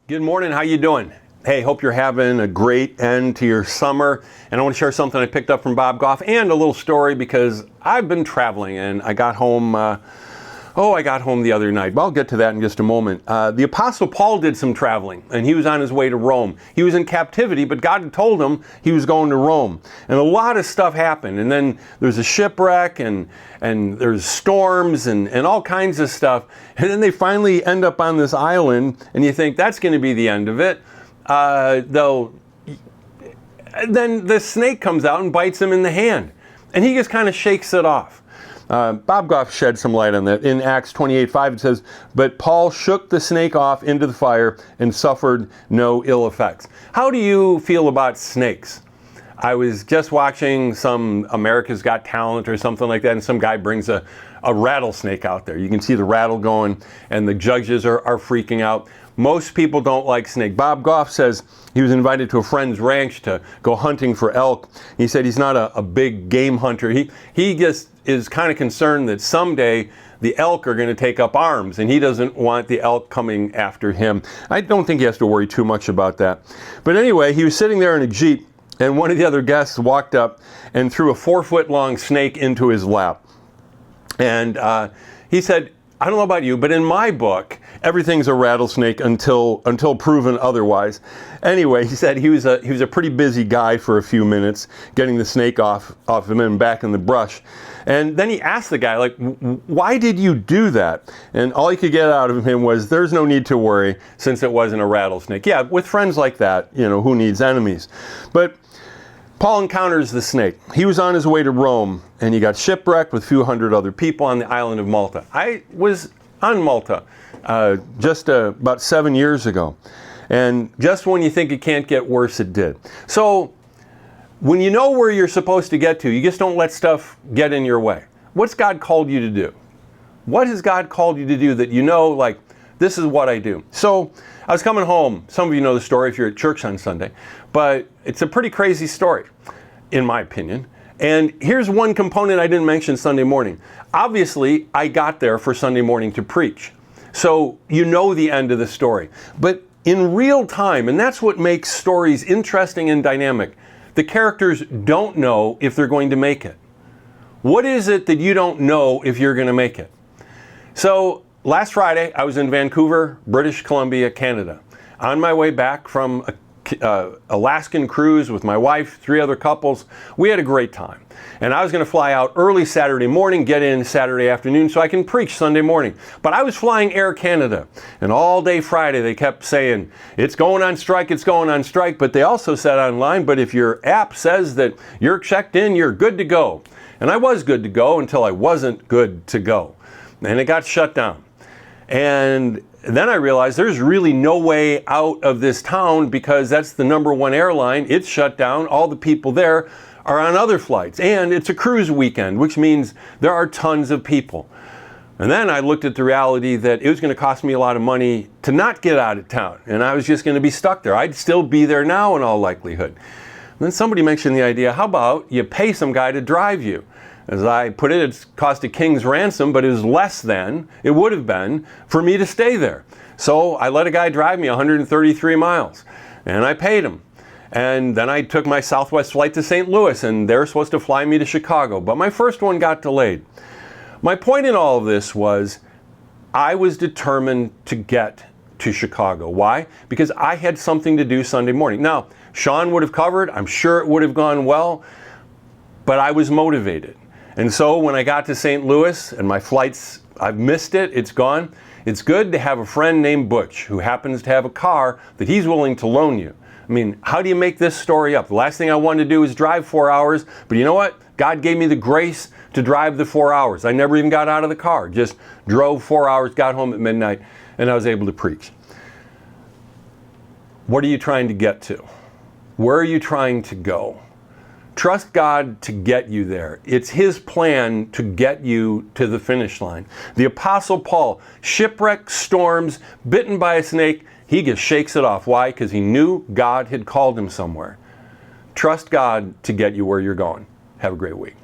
Good morning, how you doing? Hey, hope you're having a great end to your summer. And I want to share something I picked up from Bob Goff and a little story because I've been traveling and I got home the other night. Well, I'll get to that in just a moment. The Apostle Paul did some traveling and he was on his way to Rome. He was in captivity, but God had told him he was going to Rome. And a lot of stuff happened. And then there's a shipwreck and there's storms and all kinds of stuff. And then they finally end up on this island and you think that's going to be the end of it. Though, then the snake comes out and bites him in the hand. And he just kind of shakes it off. Bob Goff shed some light on that. In Acts 28:5 it says, "But Paul shook the snake off into the fire and suffered no ill effects." How do you feel about snakes? I was just watching some America's Got Talent or something like that, and some guy brings a rattlesnake out there. You can see the rattle going, and the judges are freaking out. Most people don't like snake. Bob Goff says he was invited to a friend's ranch to go hunting for elk. He said he's not a big game hunter. He just is kind of concerned that someday the elk are going to take up arms, and he doesn't want the elk coming after him. I don't think he has to worry too much about that. But anyway, he was sitting there in a Jeep, and one of the other guests walked up and threw a 4-foot-long snake into his lap. And he said, "I don't know about you, but in my book, everything's a rattlesnake until proven otherwise." Anyway, he said he was a pretty busy guy for a few minutes, getting the snake off him and back in the brush. And then he asked the guy, like, "Why did you do that?" And all he could get out of him was, "There's no need to worry since it wasn't a rattlesnake." Yeah, with friends like that, who needs enemies? But Paul encounters the snake. He was on his way to Rome, and he got shipwrecked with a few hundred other people on the island of Malta. I was on Malta just about 7 years ago. And just when you think it can't get worse, it did. So when you know where you're supposed to get to, you just don't let stuff get in your way. What's God called you to do? What has God called you to do that like, this is what I do? So I was coming home. Some of you know the story if you're at church on Sunday. But it's a pretty crazy story, in my opinion. And here's one component I didn't mention Sunday morning. Obviously, I got there for Sunday morning to preach. So you know the end of the story. But in real time, and that's what makes stories interesting and dynamic, the characters don't know if they're going to make it. What is it that you don't know if you're going to make it? So last Friday, I was in Vancouver, British Columbia, Canada. On my way back from a Alaskan cruise with my wife, 3 other couples. We had a great time. And I was going to fly out early Saturday morning, get in Saturday afternoon so I can preach Sunday morning. But I was flying Air Canada. And all day Friday they kept saying, it's going on strike, it's going on strike. But they also said online, but if your app says that you're checked in, you're good to go. And I was good to go until I wasn't good to go. And it got shut down. And then I realized there's really no way out of this town because that's the #1 airline. It's shut down. All the people there are on other flights. And it's a cruise weekend, which means there are tons of people. And then I looked at the reality that it was going to cost me a lot of money to not get out of town. And I was just going to be stuck there. I'd still be there now in all likelihood. And then somebody mentioned the idea, how about you pay some guy to drive you? As I put it, it's cost a king's ransom, but it was less than it would have been for me to stay there. So I let a guy drive me 133 miles, and I paid him. And then I took my Southwest flight to St. Louis, and they're supposed to fly me to Chicago, but my first one got delayed. My point in all of this was I was determined to get to Chicago. Why? Because I had something to do Sunday morning. Now, Sean would have covered, I'm sure it would have gone well, but I was motivated. And so when I got to St. Louis and my flights, I've missed it, it's gone. It's good to have a friend named Butch who happens to have a car that he's willing to loan you. I mean, how do you make this story up? The last thing I wanted to do is drive 4 hours, but you know what? God gave me the grace to drive the 4 hours. I never even got out of the car, just drove 4 hours, got home at midnight, and I was able to preach. What are you trying to get to? Where are you trying to go? Trust God to get you there. It's His plan to get you to the finish line. The Apostle Paul, shipwrecked, storms, bitten by a snake, he just shakes it off. Why? Because he knew God had called him somewhere. Trust God to get you where you're going. Have a great week.